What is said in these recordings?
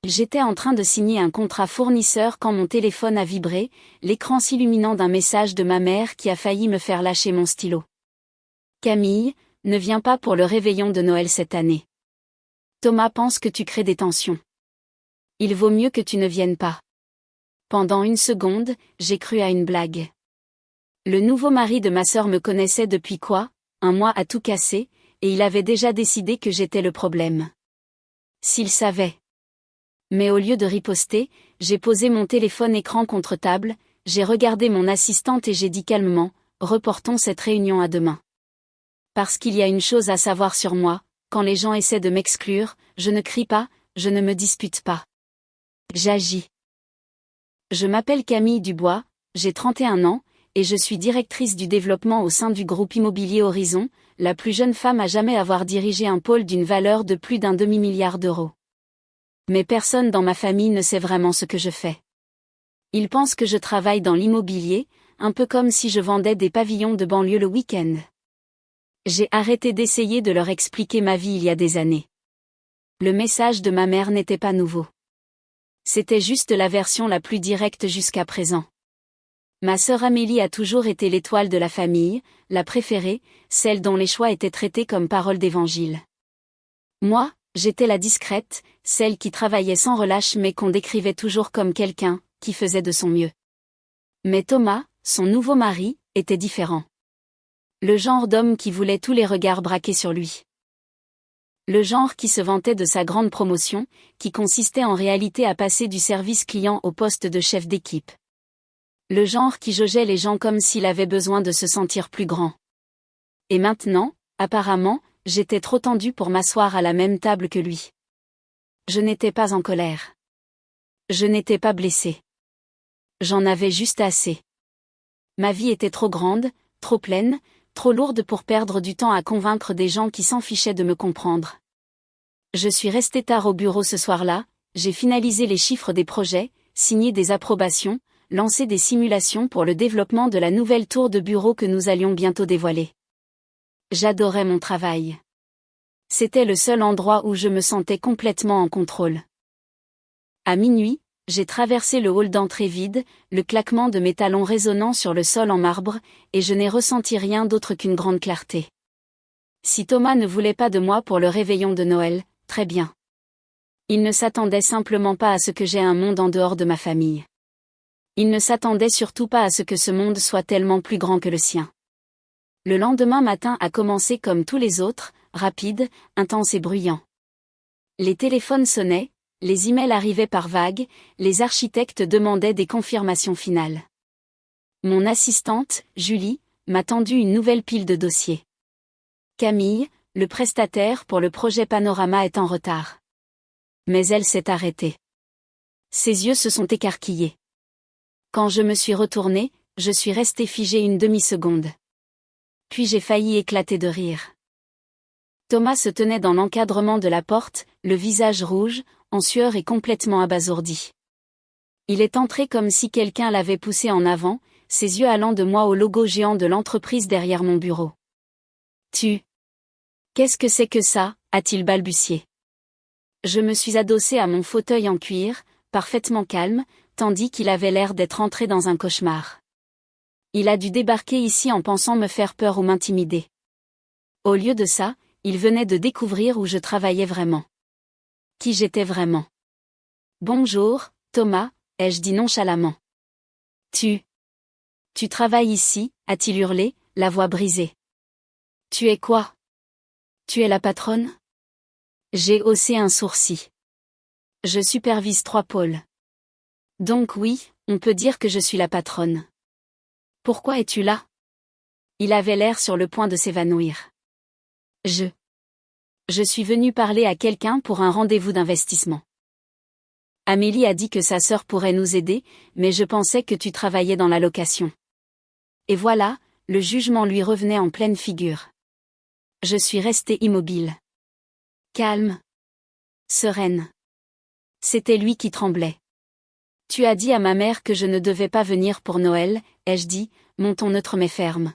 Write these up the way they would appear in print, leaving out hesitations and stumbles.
J'étais en train de signer un contrat fournisseur quand mon téléphone a vibré, l'écran s'illuminant d'un message de ma mère qui a failli me faire lâcher mon stylo. Camille, ne viens pas pour le réveillon de Noël cette année. Thomas pense que tu crées des tensions. Il vaut mieux que tu ne viennes pas. Pendant une seconde, j'ai cru à une blague. Le nouveau mari de ma sœur me connaissait depuis quoi, un mois à tout casser, et il avait déjà décidé que j'étais le problème. S'il savait. Mais au lieu de riposter, j'ai posé mon téléphone écran contre table, j'ai regardé mon assistante et j'ai dit calmement, reportons cette réunion à demain. Parce qu'il y a une chose à savoir sur moi, quand les gens essaient de m'exclure, je ne crie pas, je ne me dispute pas. J'agis. Je m'appelle Camille Dubois, j'ai 31 ans, et je suis directrice du développement au sein du groupe immobilier Horizon, la plus jeune femme à jamais avoir dirigé un pôle d'une valeur de plus d'un demi-milliard d'euros. Mais personne dans ma famille ne sait vraiment ce que je fais. Ils pensent que je travaille dans l'immobilier, un peu comme si je vendais des pavillons de banlieue le week-end. J'ai arrêté d'essayer de leur expliquer ma vie il y a des années. Le message de ma mère n'était pas nouveau. C'était juste la version la plus directe jusqu'à présent. Ma sœur Amélie a toujours été l'étoile de la famille, la préférée, celle dont les choix étaient traités comme paroles d'évangile. Moi, j'étais la discrète, celle qui travaillait sans relâche mais qu'on décrivait toujours comme quelqu'un qui faisait de son mieux. Mais Thomas, son nouveau mari, était différent. Le genre d'homme qui voulait tous les regards braqués sur lui. Le genre qui se vantait de sa grande promotion, qui consistait en réalité à passer du service client au poste de chef d'équipe. Le genre qui jaugeait les gens comme s'il avait besoin de se sentir plus grand. Et maintenant, apparemment, j'étais trop tendue pour m'asseoir à la même table que lui. Je n'étais pas en colère. Je n'étais pas blessée. J'en avais juste assez. Ma vie était trop grande, trop pleine, trop lourde pour perdre du temps à convaincre des gens qui s'en fichaient de me comprendre. Je suis restée tard au bureau ce soir-là, j'ai finalisé les chiffres des projets, signé des approbations, lancé des simulations pour le développement de la nouvelle tour de bureau que nous allions bientôt dévoiler. J'adorais mon travail. C'était le seul endroit où je me sentais complètement en contrôle. À minuit, j'ai traversé le hall d'entrée vide, le claquement de mes talons résonnant sur le sol en marbre, et je n'ai ressenti rien d'autre qu'une grande clarté. Si Thomas ne voulait pas de moi pour le réveillon de Noël, très bien. Il ne s'attendait simplement pas à ce que j'aie un monde en dehors de ma famille. Il ne s'attendait surtout pas à ce que ce monde soit tellement plus grand que le sien. Le lendemain matin a commencé comme tous les autres, rapide, intense et bruyant. Les téléphones sonnaient, les emails arrivaient par vagues, les architectes demandaient des confirmations finales. Mon assistante, Julie, m'a tendu une nouvelle pile de dossiers. Camille, le prestataire pour le projet Panorama est en retard. Mais elle s'est arrêtée. Ses yeux se sont écarquillés. Quand je me suis retournée, je suis restée figée une demi-seconde. Puis j'ai failli éclater de rire. Thomas se tenait dans l'encadrement de la porte, le visage rouge, en sueur et complètement abasourdi. Il est entré comme si quelqu'un l'avait poussé en avant, ses yeux allant de moi au logo géant de l'entreprise derrière mon bureau. Qu'est-ce que c'est que ça, a-t-il balbutié. Je me suis adossée à mon fauteuil en cuir, parfaitement calme, tandis qu'il avait l'air d'être entré dans un cauchemar. Il a dû débarquer ici en pensant me faire peur ou m'intimider. Au lieu de ça, il venait de découvrir où je travaillais vraiment. Qui j'étais vraiment. Bonjour, Thomas, ai-je dit nonchalamment. Tu travailles ici, a-t-il hurlé, la voix brisée. Tu es quoi? Tu es la patronne? J'ai haussé un sourcil. Je supervise 3 pôles. Donc oui, on peut dire que je suis la patronne. Pourquoi es-tu là? Il avait l'air sur le point de s'évanouir. Je suis venu parler à quelqu'un pour un rendez-vous d'investissement. Amélie a dit que sa sœur pourrait nous aider, mais je pensais que tu travaillais dans la location. Et voilà, le jugement lui revenait en pleine figure. Je suis restée immobile. Calme. Sereine. C'était lui qui tremblait. Tu as dit à ma mère que je ne devais pas venir pour Noël, ai-je dit, mon ton neutre mais ferme.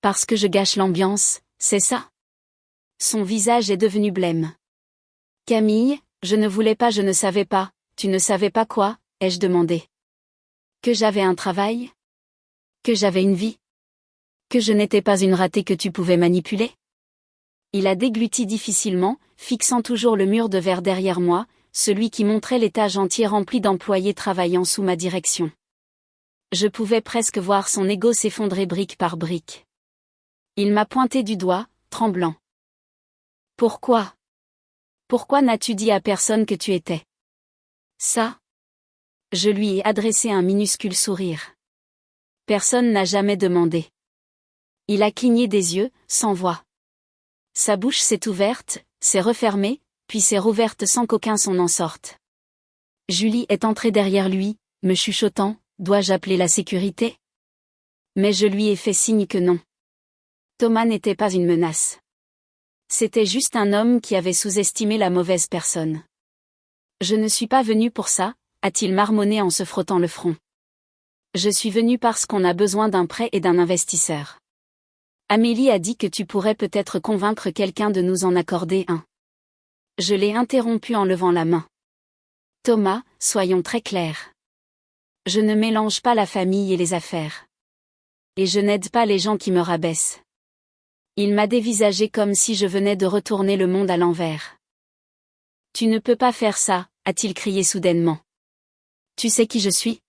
Parce que je gâche l'ambiance, c'est ça? Son visage est devenu blême. Camille, Je ne voulais pas, je ne savais pas. Tu ne savais pas quoi, ai-je demandé. Que j'avais un travail? Que j'avais une vie? Que je n'étais pas une ratée que tu pouvais manipuler? Il a dégluti difficilement, fixant toujours le mur de verre derrière moi, celui qui montrait l'étage entier rempli d'employés travaillant sous ma direction. Je pouvais presque voir son ego s'effondrer brique par brique. Il m'a pointé du doigt, tremblant. Pourquoi? Pourquoi n'as-tu dit à personne que tu étais ça? Je lui ai adressé un minuscule sourire. Personne n'a jamais demandé. Il a cligné des yeux, sans voix. Sa bouche s'est ouverte, s'est refermée, puis s'est rouverte sans qu'aucun son n'en sorte. Julie est entrée derrière lui, me chuchotant, dois-je appeler la sécurité? Mais je lui ai fait signe que non. Thomas n'était pas une menace. C'était juste un homme qui avait sous-estimé la mauvaise personne. Je ne suis pas venu pour ça, a-t-il marmonné en se frottant le front. Je suis venu parce qu'on a besoin d'un prêt et d'un investisseur. Amélie a dit que tu pourrais peut-être convaincre quelqu'un de nous en accorder un. Je l'ai interrompu en levant la main. Thomas, soyons très clairs. Je ne mélange pas la famille et les affaires. Et je n'aide pas les gens qui me rabaissent. Il m'a dévisagé comme si je venais de retourner le monde à l'envers. Tu ne peux pas faire ça, a-t-il crié soudainement. Tu sais qui je suis?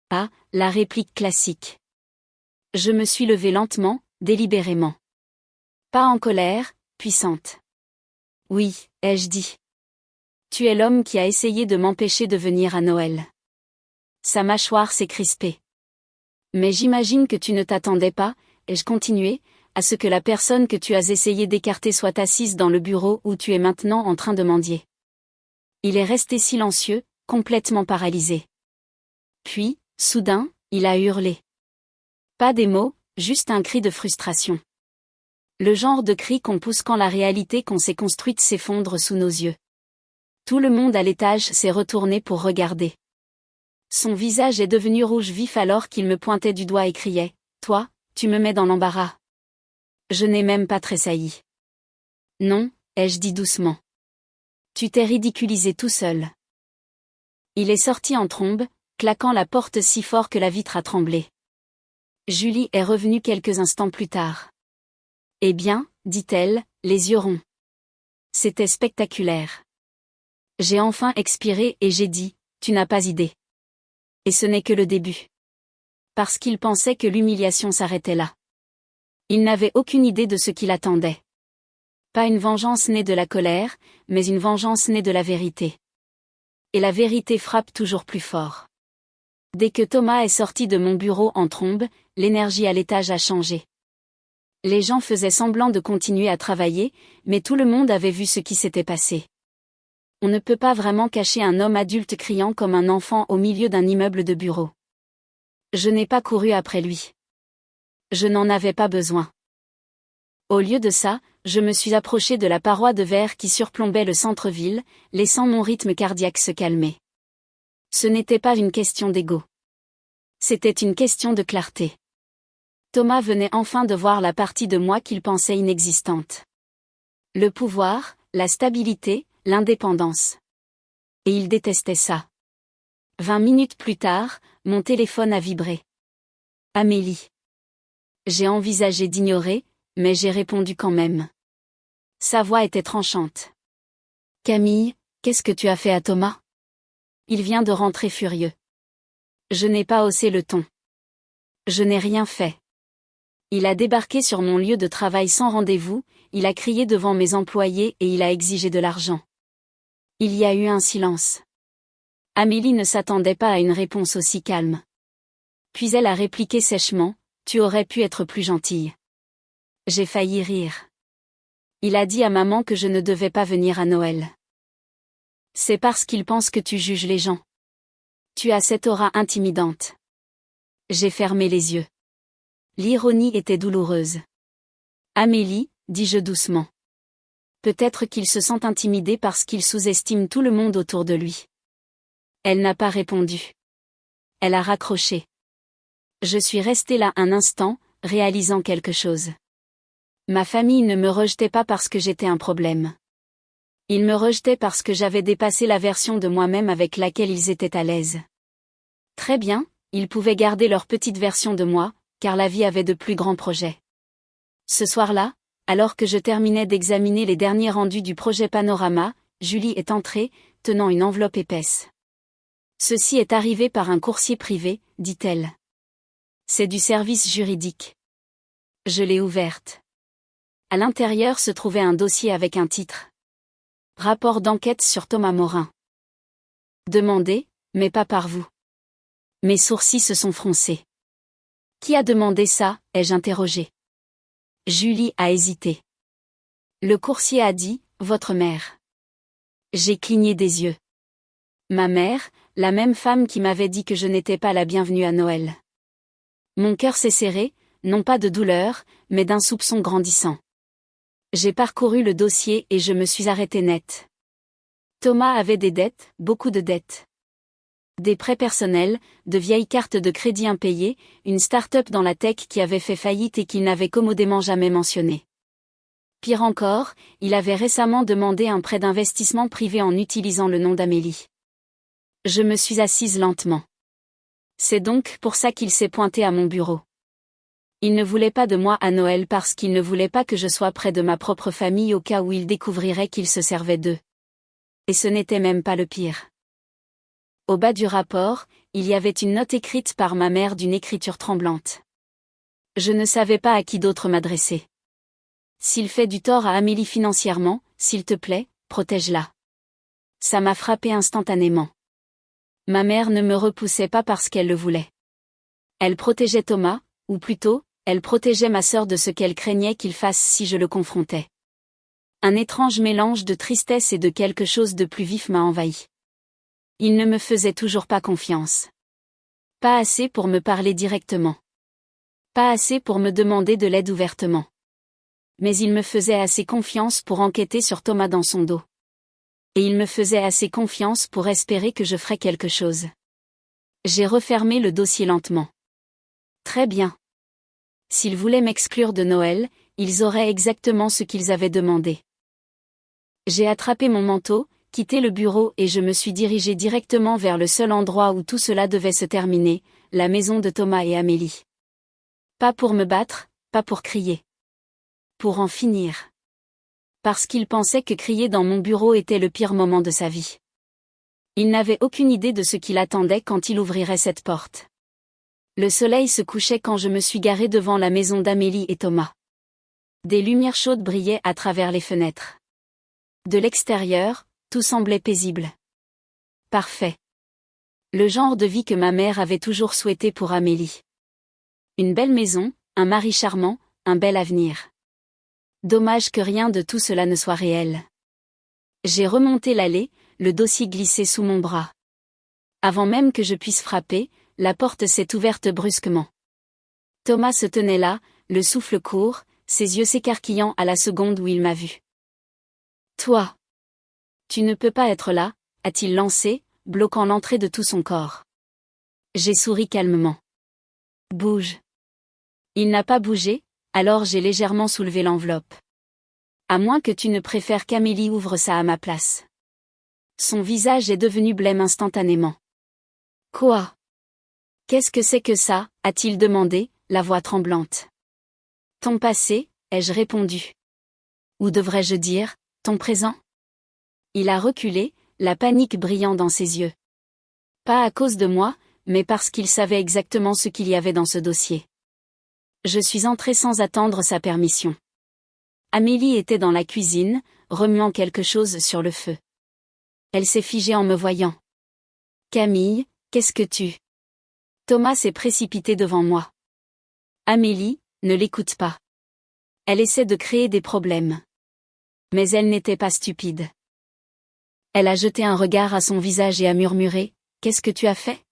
Ah, la réplique classique. Je me suis levée lentement, délibérément. Pas en colère, puissante. Oui, ai-je dit. Tu es l'homme qui a essayé de m'empêcher de venir à Noël. Sa mâchoire s'est crispée. Mais j'imagine que tu ne t'attendais pas, ai-je continué, à ce que la personne que tu as essayé d'écarter soit assise dans le bureau où tu es maintenant en train de mendier. Il est resté silencieux, complètement paralysé. Puis, soudain, il a hurlé. Pas des mots, juste un cri de frustration. Le genre de cri qu'on pousse quand la réalité qu'on s'est construite s'effondre sous nos yeux. Tout le monde à l'étage s'est retourné pour regarder. Son visage est devenu rouge vif alors qu'il me pointait du doigt et criait « Toi, tu me mets dans l'embarras. » Je n'ai même pas tressailli. Non, ai-je dit doucement. Tu t'es ridiculisé tout seul. Il est sorti en trombe, claquant la porte si fort que la vitre a tremblé. Julie est revenue quelques instants plus tard. Eh bien, dit-elle, les yeux ronds. C'était spectaculaire. J'ai enfin expiré et j'ai dit, tu n'as pas idée. Et ce n'est que le début. Parce qu'il pensait que l'humiliation s'arrêtait là. Il n'avait aucune idée de ce qui l'attendait. Pas une vengeance née de la colère, mais une vengeance née de la vérité. Et la vérité frappe toujours plus fort. Dès que Thomas est sorti de mon bureau en trombe, l'énergie à l'étage a changé. Les gens faisaient semblant de continuer à travailler, mais tout le monde avait vu ce qui s'était passé. On ne peut pas vraiment cacher un homme adulte criant comme un enfant au milieu d'un immeuble de bureaux. Je n'ai pas couru après lui. Je n'en avais pas besoin. Au lieu de ça, je me suis approché de la paroi de verre qui surplombait le centre-ville, laissant mon rythme cardiaque se calmer. Ce n'était pas une question d'ego. C'était une question de clarté. Thomas venait enfin de voir la partie de moi qu'il pensait inexistante. Le pouvoir, la stabilité, l'indépendance. Et il détestait ça. 20 minutes plus tard, mon téléphone a vibré. Amélie. J'ai envisagé d'ignorer, mais j'ai répondu quand même. Sa voix était tranchante. Camille, qu'est-ce que tu as fait à Thomas? Il vient de rentrer furieux. Je n'ai pas haussé le ton. Je n'ai rien fait. Il a débarqué sur mon lieu de travail sans rendez-vous, il a crié devant mes employés et il a exigé de l'argent. Il y a eu un silence. Amélie ne s'attendait pas à une réponse aussi calme. Puis elle a répliqué sèchement, « Tu aurais pu être plus gentille. » J'ai failli rire. Il a dit à maman que je ne devais pas venir à Noël. C'est parce qu'il pense que tu juges les gens. Tu as cette aura intimidante. J'ai fermé les yeux. L'ironie était douloureuse. Amélie, dis-je doucement. Peut-être qu'il se sent intimidé parce qu'il sous-estime tout le monde autour de lui. Elle n'a pas répondu. Elle a raccroché. Je suis restée là un instant, réalisant quelque chose. Ma famille ne me rejetait pas parce que j'étais un problème. Ils me rejetaient parce que j'avais dépassé la version de moi-même avec laquelle ils étaient à l'aise. Très bien, ils pouvaient garder leur petite version de moi, car la vie avait de plus grands projets. Ce soir-là, alors que je terminais d'examiner les derniers rendus du projet Panorama, Julie est entrée, tenant une enveloppe épaisse. Ceci est arrivé par un coursier privé, dit-elle. C'est du service juridique. Je l'ai ouverte. À l'intérieur se trouvait un dossier avec un titre. Rapport d'enquête sur Thomas Morin. Demandé, mais pas par vous. Mes sourcils se sont froncés. Qui a demandé ça, ai-je interrogé. Julie a hésité. Le coursier a dit, votre mère. J'ai cligné des yeux. Ma mère, la même femme qui m'avait dit que je n'étais pas la bienvenue à Noël. Mon cœur s'est serré, non pas de douleur, mais d'un soupçon grandissant. J'ai parcouru le dossier et je me suis arrêté net. Thomas avait des dettes, beaucoup de dettes. Des prêts personnels, de vieilles cartes de crédit impayées, une start-up dans la tech qui avait fait faillite et qu'il n'avait commodément jamais mentionné. Pire encore, il avait récemment demandé un prêt d'investissement privé en utilisant le nom d'Amélie. Je me suis assise lentement. C'est donc pour ça qu'il s'est pointé à mon bureau. Il ne voulait pas de moi à Noël parce qu'il ne voulait pas que je sois près de ma propre famille au cas où il découvrirait qu'il se servait d'eux. Et ce n'était même pas le pire. Au bas du rapport, il y avait une note écrite par ma mère d'une écriture tremblante. Je ne savais pas à qui d'autre m'adresser. S'il fait du tort à Amélie financièrement, s'il te plaît, protège-la. Ça m'a frappé instantanément. Ma mère ne me repoussait pas parce qu'elle le voulait. Elle protégeait Thomas, ou plutôt, elle protégeait ma sœur de ce qu'elle craignait qu'il fasse si je le confrontais. Un étrange mélange de tristesse et de quelque chose de plus vif m'a envahi. Il ne me faisait toujours pas confiance. Pas assez pour me parler directement. Pas assez pour me demander de l'aide ouvertement. Mais il me faisait assez confiance pour enquêter sur Thomas dans son dos. Et il me faisait assez confiance pour espérer que je ferais quelque chose. J'ai refermé le dossier lentement. Très bien. S'ils voulaient m'exclure de Noël, ils auraient exactement ce qu'ils avaient demandé. J'ai attrapé mon manteau, quitté le bureau et je me suis dirigée directement vers le seul endroit où tout cela devait se terminer, la maison de Thomas et Amélie. Pas pour me battre, pas pour crier. Pour en finir. Parce qu'il pensait que crier dans mon bureau était le pire moment de sa vie. Il n'avait aucune idée de ce qu'il attendait quand il ouvrirait cette porte. Le soleil se couchait quand je me suis garée devant la maison d'Amélie et Thomas. Des lumières chaudes brillaient à travers les fenêtres. De l'extérieur, tout semblait paisible. Parfait. Le genre de vie que ma mère avait toujours souhaité pour Amélie. Une belle maison, un mari charmant, un bel avenir. Dommage que rien de tout cela ne soit réel. J'ai remonté l'allée, le dossier glissé sous mon bras. Avant même que je puisse frapper, la porte s'est ouverte brusquement. Thomas se tenait là, le souffle court, ses yeux s'écarquillant à la seconde où il m'a vu. Toi. Tu ne peux pas être là, a-t-il lancé, bloquant l'entrée de tout son corps. J'ai souri calmement. Bouge. Il n'a pas bougé, alors j'ai légèrement soulevé l'enveloppe. À moins que tu ne préfères qu'Amélie ouvre ça à ma place. Son visage est devenu blême instantanément. Quoi? Qu'est-ce que c'est que ça, a-t-il demandé, la voix tremblante. Ton passé, ai-je répondu. Ou devrais-je dire, ton présent? Il a reculé, la panique brillant dans ses yeux. Pas à cause de moi, mais parce qu'il savait exactement ce qu'il y avait dans ce dossier. Je suis entrée sans attendre sa permission. Amélie était dans la cuisine, remuant quelque chose sur le feu. Elle s'est figée en me voyant. Camille, qu'est-ce que tu... Thomas s'est précipité devant moi. Amélie, ne l'écoute pas. Elle essaie de créer des problèmes. Mais elle n'était pas stupide. Elle a jeté un regard à son visage et a murmuré, « Qu'est-ce que tu as fait ?»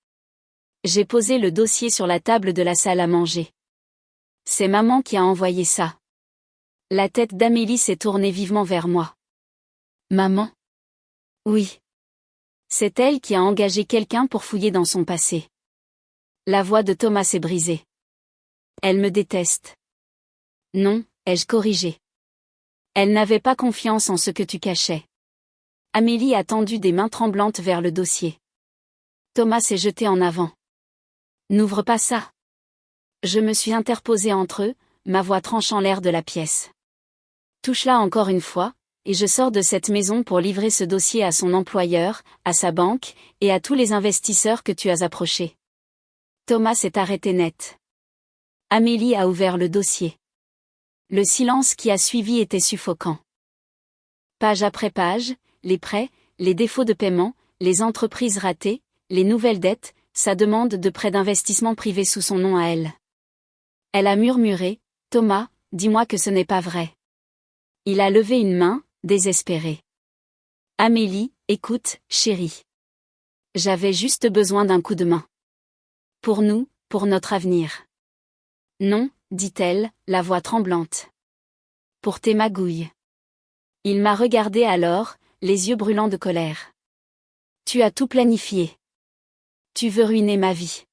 J'ai posé le dossier sur la table de la salle à manger. C'est maman qui a envoyé ça. La tête d'Amélie s'est tournée vivement vers moi. Maman? Oui. C'est elle qui a engagé quelqu'un pour fouiller dans son passé. La voix de Thomas s'est brisée. Elle me déteste. Non, ai-je corrigé. Elle n'avait pas confiance en ce que tu cachais. Amélie a tendu des mains tremblantes vers le dossier. Thomas s'est jeté en avant. N'ouvre pas ça. Je me suis interposée entre eux, ma voix tranchant l'air de la pièce. Touche-la encore une fois, et je sors de cette maison pour livrer ce dossier à son employeur, à sa banque, et à tous les investisseurs que tu as approchés. Thomas s'est arrêté net. Amélie a ouvert le dossier. Le silence qui a suivi était suffocant. Page après page, les prêts, les défauts de paiement, les entreprises ratées, les nouvelles dettes, sa demande de prêt d'investissement privé sous son nom à elle. Elle a murmuré, « Thomas, dis-moi que ce n'est pas vrai. » Il a levé une main, désespéré. « Amélie, écoute, chérie. J'avais juste besoin d'un coup de main. Pour nous, pour notre avenir. » « Non, » dit-elle, la voix tremblante. « Pour tes magouilles. » Il m'a regardé alors, les yeux brûlants de colère. « Tu as tout planifié. Tu veux ruiner ma vie.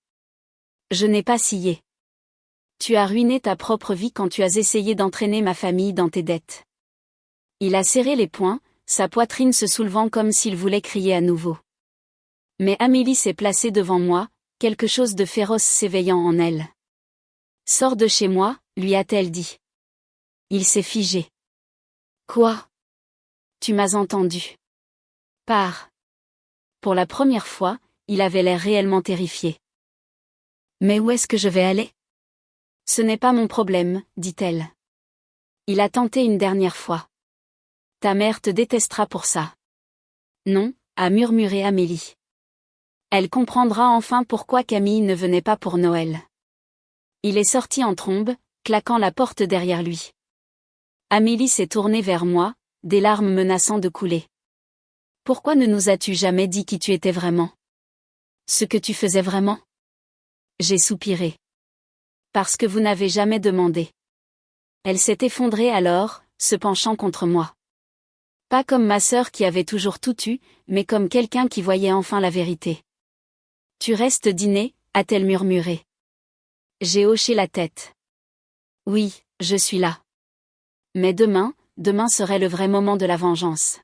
Je n'ai pas scié. Tu as ruiné ta propre vie quand tu as essayé d'entraîner ma famille dans tes dettes. » Il a serré les poings, sa poitrine se soulevant comme s'il voulait crier à nouveau. Mais Amélie s'est placée devant moi, quelque chose de féroce s'éveillant en elle. « Sors de chez moi, lui a-t-elle dit. Il s'est figé. « Quoi ? Tu m'as entendu. Pars. » Pour la première fois, il avait l'air réellement terrifié. « Mais où est-ce que je vais aller ? » « Ce n'est pas mon problème, dit-elle. Il a tenté une dernière fois. « Ta mère te détestera pour ça. »« Non, » a murmuré Amélie. Elle comprendra enfin pourquoi Camille ne venait pas pour Noël. Il est sorti en trombe, claquant la porte derrière lui. Amélie s'est tournée vers moi, des larmes menaçant de couler. « Pourquoi ne nous as-tu jamais dit qui tu étais vraiment ? Ce que tu faisais vraiment ? » J'ai soupiré. « Parce que vous n'avez jamais demandé. » Elle s'est effondrée alors, se penchant contre moi. Pas comme ma sœur qui avait toujours tout eu, mais comme quelqu'un qui voyait enfin la vérité. « Tu restes dîner ?» a-t-elle murmuré. J'ai hoché la tête. « Oui, je suis là. Mais demain serait le vrai moment de la vengeance.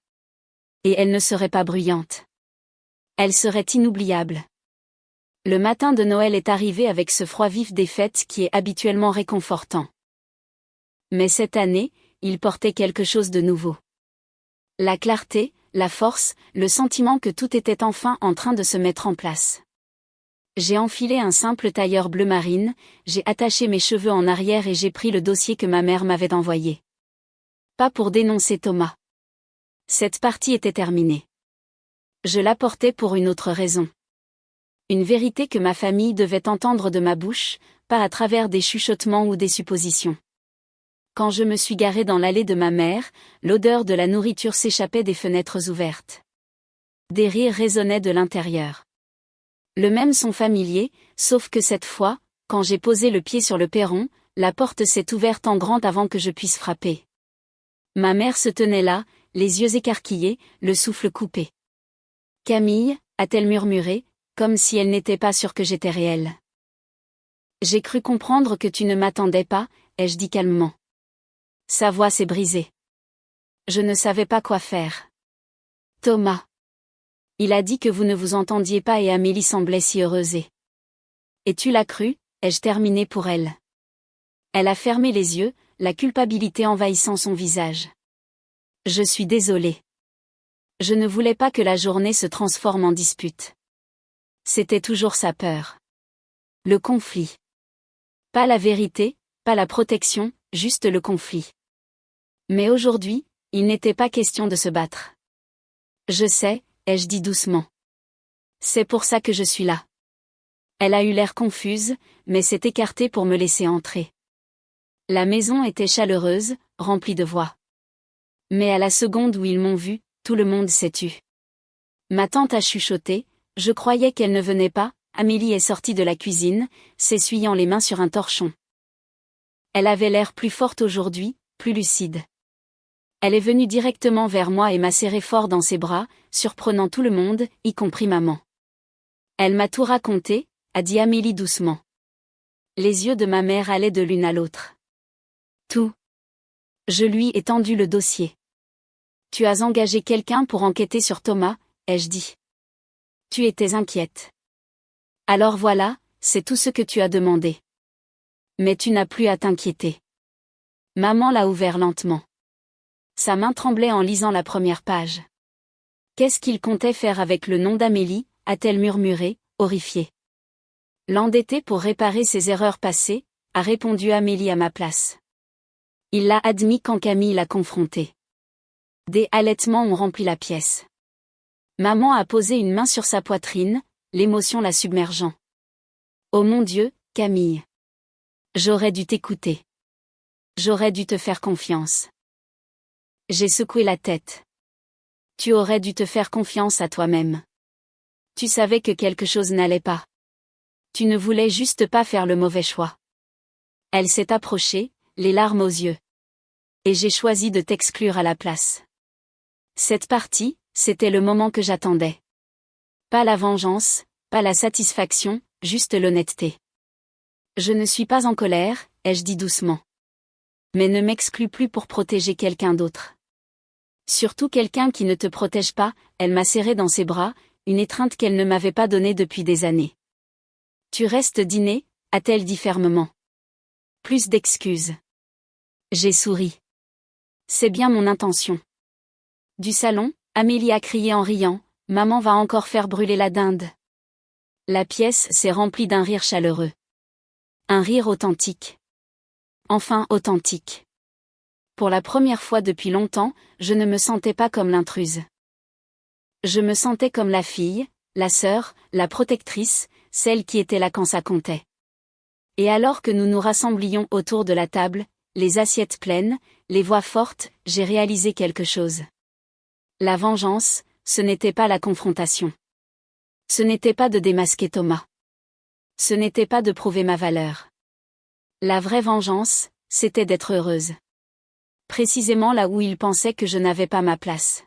Et elle ne serait pas bruyante. Elle serait inoubliable. » Le matin de Noël est arrivé avec ce froid vif des fêtes qui est habituellement réconfortant. Mais cette année, il portait quelque chose de nouveau. La clarté, la force, le sentiment que tout était enfin en train de se mettre en place. J'ai enfilé un simple tailleur bleu marine, j'ai attaché mes cheveux en arrière et j'ai pris le dossier que ma mère m'avait envoyé. Pas pour dénoncer Thomas. Cette partie était terminée. Je l'apportais pour une autre raison. Une vérité que ma famille devait entendre de ma bouche, pas à travers des chuchotements ou des suppositions. Quand je me suis garée dans l'allée de ma mère, l'odeur de la nourriture s'échappait des fenêtres ouvertes. Des rires résonnaient de l'intérieur. Le même son familier, sauf que cette fois, quand j'ai posé le pied sur le perron, la porte s'est ouverte en grand avant que je puisse frapper. Ma mère se tenait là, les yeux écarquillés, le souffle coupé. « Camille » a-t-elle murmuré, comme si elle n'était pas sûre que j'étais réelle. « J'ai cru comprendre que tu ne m'attendais pas » ai-je dit calmement. Sa voix s'est brisée. Je ne savais pas quoi faire. « Thomas. Il a dit que vous ne vous entendiez pas et Amélie semblait si heureuse et tu l'as cru » ai-je terminé pour elle. Elle a fermé les yeux, la culpabilité envahissant son visage. « Je suis désolée. Je ne voulais pas que la journée se transforme en dispute. » C'était toujours sa peur. Le conflit. Pas la vérité, pas la protection, juste le conflit. Mais aujourd'hui, il n'était pas question de se battre. Je sais, ai-je dit doucement. C'est pour ça que je suis là. Elle a eu l'air confuse, mais s'est écartée pour me laisser entrer. La maison était chaleureuse, remplie de voix. Mais à la seconde où ils m'ont vue, tout le monde s'est tu. Ma tante a chuchoté, je croyais qu'elle ne venait pas. Amélie est sortie de la cuisine, s'essuyant les mains sur un torchon. Elle avait l'air plus forte aujourd'hui, plus lucide. Elle est venue directement vers moi et m'a serré fort dans ses bras, surprenant tout le monde, y compris maman. Elle m'a tout raconté, a dit Amélie doucement. Les yeux de ma mère allaient de l'une à l'autre. Tout. Je lui ai tendu le dossier. Tu as engagé quelqu'un pour enquêter sur Thomas, ai-je dit. Tu étais inquiète. Alors voilà, c'est tout ce que tu as demandé. Mais tu n'as plus à t'inquiéter. Maman l'a ouvert lentement. Sa main tremblait en lisant la première page. Qu'est-ce qu'il comptait faire avec le nom d'Amélie, a-t-elle murmuré, horrifiée. L'endetter pour réparer ses erreurs passées, a répondu Amélie à ma place. Il l'a admis quand Camille l'a confronté. Des halètements ont rempli la pièce. Maman a posé une main sur sa poitrine, l'émotion la submergeant. Oh mon Dieu, Camille. J'aurais dû t'écouter. J'aurais dû te faire confiance. J'ai secoué la tête. Tu aurais dû te faire confiance à toi-même. Tu savais que quelque chose n'allait pas. Tu ne voulais juste pas faire le mauvais choix. Elle s'est approchée, les larmes aux yeux. Et j'ai choisi de t'exclure à la place. Cette partie, c'était le moment que j'attendais. Pas la vengeance, pas la satisfaction, juste l'honnêteté. Je ne suis pas en colère, ai-je dit doucement. Mais ne m'exclus plus pour protéger quelqu'un d'autre. Surtout quelqu'un qui ne te protège pas, elle m'a serré dans ses bras, une étreinte qu'elle ne m'avait pas donnée depuis des années. Tu restes dîner, a-t-elle dit fermement. Plus d'excuses. J'ai souri. C'est bien mon intention. Du salon, Amélie a crié en riant, maman va encore faire brûler la dinde. La pièce s'est remplie d'un rire chaleureux. Un rire authentique. Enfin authentique. Pour la première fois depuis longtemps, je ne me sentais pas comme l'intruse. Je me sentais comme la fille, la sœur, la protectrice, celle qui était là quand ça comptait. Et alors que nous nous rassemblions autour de la table, les assiettes pleines, les voix fortes, j'ai réalisé quelque chose. La vengeance, ce n'était pas la confrontation. Ce n'était pas de démasquer Thomas. Ce n'était pas de prouver ma valeur. La vraie vengeance, c'était d'être heureuse. Précisément là où il pensait que je n'avais pas ma place.